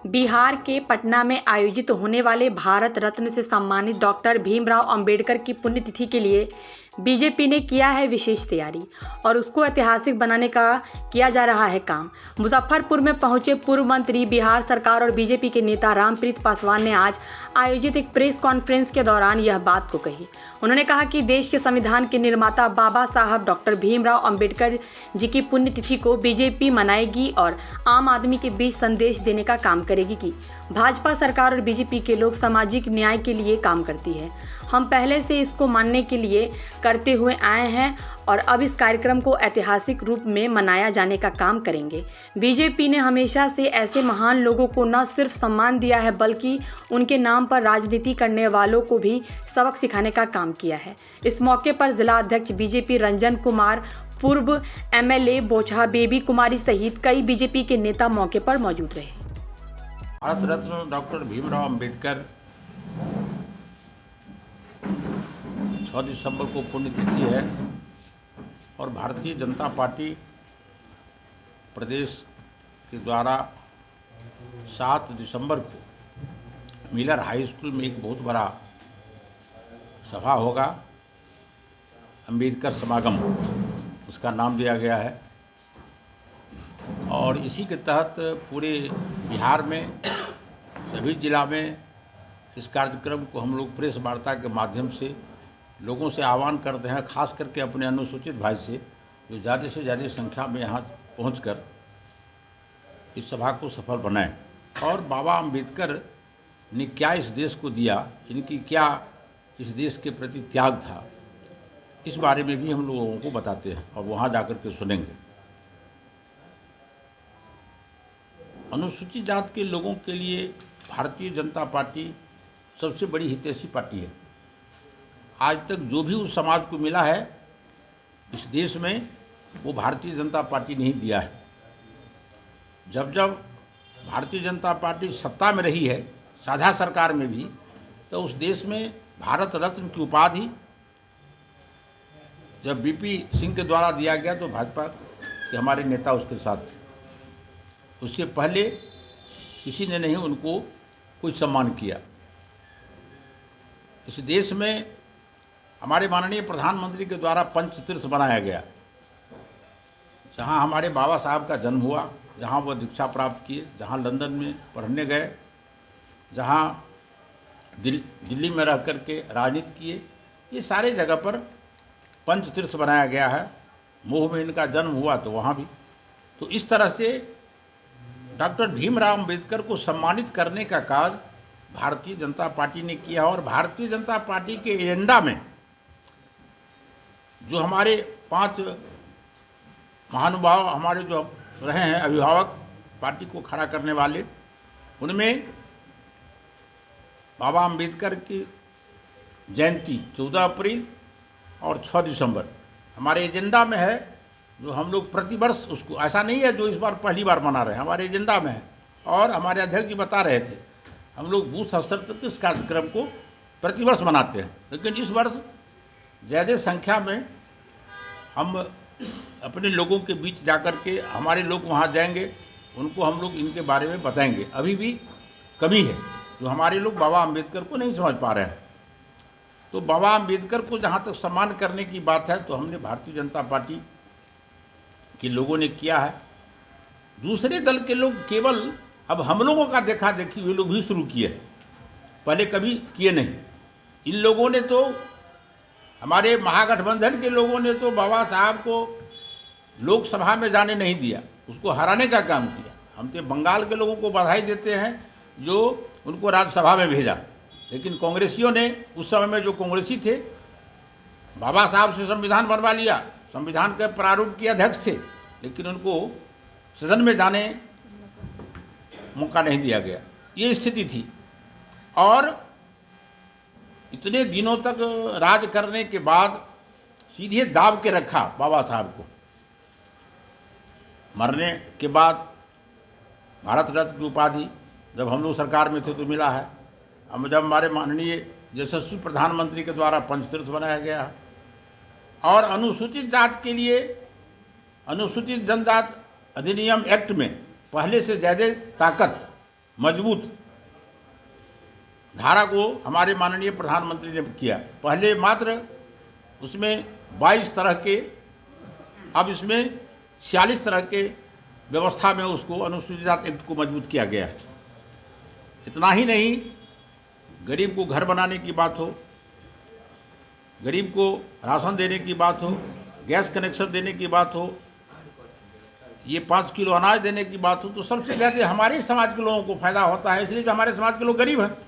बिहार के पटना में आयोजित होने वाले भारत रत्न से सम्मानित डॉक्टर भीमराव अंबेडकर की पुण्यतिथि के लिए बीजेपी ने किया है विशेष तैयारी और उसको ऐतिहासिक बनाने का किया जा रहा है काम। मुजफ्फरपुर में पहुंचे पूर्व मंत्री, बिहार सरकार और बीजेपी के नेता रामप्रीत पासवान ने आज आयोजित एक प्रेस कॉन्फ्रेंस के दौरान यह बात को कही। उन्होंने कहा कि देश के संविधान के निर्माता बाबा साहब डॉक्टर भीमराव अंबेडकर जी की पुण्यतिथि को बीजेपी मनाएगी और आम आदमी के बीच संदेश देने का काम करेगी कि भाजपा सरकार और बीजेपी के लोग सामाजिक न्याय के लिए काम करती है। हम पहले से इसको मानने के लिए करते हुए आए हैं और अब इस कार्यक्रम को ऐतिहासिक रूप में मनाया जाने का काम करेंगे। बीजेपी ने हमेशा से ऐसे महान लोगों को न सिर्फ सम्मान दिया है बल्कि उनके नाम पर राजनीति करने वालों को भी सबक सिखाने का काम किया है। इस मौके पर जिला अध्यक्ष बीजेपी रंजन कुमार, पूर्व एमएलए बोचहा बेबी कुमारी सहित कई बीजेपी के नेता मौके पर मौजूद रहे। भारत रत्न डॉक्टर भीमराव अंबेडकर 6 दिसंबर को पुण्यतिथि है और भारतीय जनता पार्टी प्रदेश के द्वारा 7 दिसंबर को मिलर हाई स्कूल में एक बहुत बड़ा सभा होगा। अंबेडकर समागम उसका नाम दिया गया है और इसी के तहत पूरे बिहार में सभी जिला में इस कार्यक्रम को हम लोग प्रेस वार्ता के माध्यम से लोगों से आह्वान करते हैं, खास करके अपने अनुसूचित भाई से जो ज़्यादा से ज़्यादा संख्या में यहाँ पहुंचकर इस सभा को सफल बनाएं। और बाबा अंबेडकर ने क्या इस देश को दिया, इनकी क्या इस देश के प्रति त्याग था, इस बारे में भी हम लोगों को बताते हैं और वहाँ जाकर के सुनेंगे। अनुसूचित जात के लोगों के लिए भारतीय जनता पार्टी सबसे बड़ी हितैषी पार्टी है। आज तक जो भी उस समाज को मिला है इस देश में वो भारतीय जनता पार्टी ने ही दिया है। जब जब भारतीय जनता पार्टी सत्ता में रही है, साझा सरकार में भी, तो उस देश में भारत रत्न की उपाधि जब बीपी सिंह के द्वारा दिया गया तो भाजपा के हमारे नेता उसके साथ थे। उससे पहले किसी ने नहीं उनको कोई सम्मान किया। इस देश में हमारे माननीय प्रधानमंत्री के द्वारा पंचतीर्थ बनाया गया, जहां हमारे बाबा साहब का जन्म हुआ, जहां वो दीक्षा प्राप्त किए, जहां लंदन में पढ़ने गए, जहां दिल्ली में रह कर के राजनीति किए, ये सारे जगह पर पंचतीर्थ बनाया गया है। मोह में इनका जन्म हुआ तो वहाँ भी। तो इस तरह से डॉक्टर भीमराव अंबेडकर को सम्मानित करने का कार्य भारतीय जनता पार्टी ने किया और भारतीय जनता पार्टी के एजेंडा में जो हमारे 5 महानुभाव हमारे जो रहे हैं अभिभावक पार्टी को खड़ा करने वाले, उनमें बाबा अंबेडकर की जयंती 14 अप्रैल और 6 दिसंबर हमारे एजेंडा में है, जो हम लोग प्रतिवर्ष उसको, ऐसा नहीं है जो इस बार पहली बार मना रहे हैं, हमारे एजेंडा में है। और हमारे अध्यक्ष जी बता रहे थे हम लोग बूथ स्तर तक इस कार्यक्रम को प्रतिवर्ष मनाते हैं, लेकिन इस वर्ष ज़्यादा संख्या में हम अपने लोगों के बीच जाकर के हमारे लोग वहाँ जाएंगे, उनको हम लोग इनके बारे में बताएंगे। अभी भी कमी है जो हमारे लोग बाबा अंबेडकर को नहीं समझ पा रहे हैं। तो बाबा अंबेडकर को जहाँ तक सम्मान करने की बात है तो हमने भारतीय जनता पार्टी के लोगों ने किया है। दूसरे दल के लोग केवल अब हम लोगों का देखा देखी वे लोग भी शुरू किए, पहले कभी किए नहीं। इन लोगों ने तो, हमारे महागठबंधन के लोगों ने तो बाबा साहब को लोकसभा में जाने नहीं दिया, उसको हराने का काम किया। हम तो बंगाल के लोगों को बधाई देते हैं जो उनको राज्यसभा में भेजा, लेकिन कांग्रेसियों ने उस समय में जो कांग्रेसी थे बाबा साहब से संविधान बनवा लिया, संविधान के प्रारूप के अध्यक्ष थे, लेकिन उनको सदन में जाने मौका नहीं दिया गया। ये स्थिति थी और इतने दिनों तक राज करने के बाद सीधे दाब के रखा बाबा साहब को। मरने के बाद भारत रत्न की उपाधि जब हम लोग सरकार में थे तो मिला है। अब जब हमारे माननीय यशस्वी प्रधानमंत्री के द्वारा पंचतीर्थ बनाया गया है और अनुसूचित जात के लिए अनुसूचित जनजात अधिनियम एक्ट में पहले से ज़्यादा ताकत मजबूत धारा को हमारे माननीय प्रधानमंत्री ने किया। पहले मात्र उसमें 22 तरह के, अब इसमें 46 तरह के व्यवस्था में उसको अनुसूचित जाति एक्ट को मजबूत किया गया है। इतना ही नहीं, गरीब को घर बनाने की बात हो, गरीब को राशन देने की बात हो, गैस कनेक्शन देने की बात हो, ये 5 किलो अनाज देने की बात हो, तो सबसे ज़्यादा हमारे समाज के लोगों को फायदा होता है, इसलिए कि हमारे समाज के लोग गरीब हैं।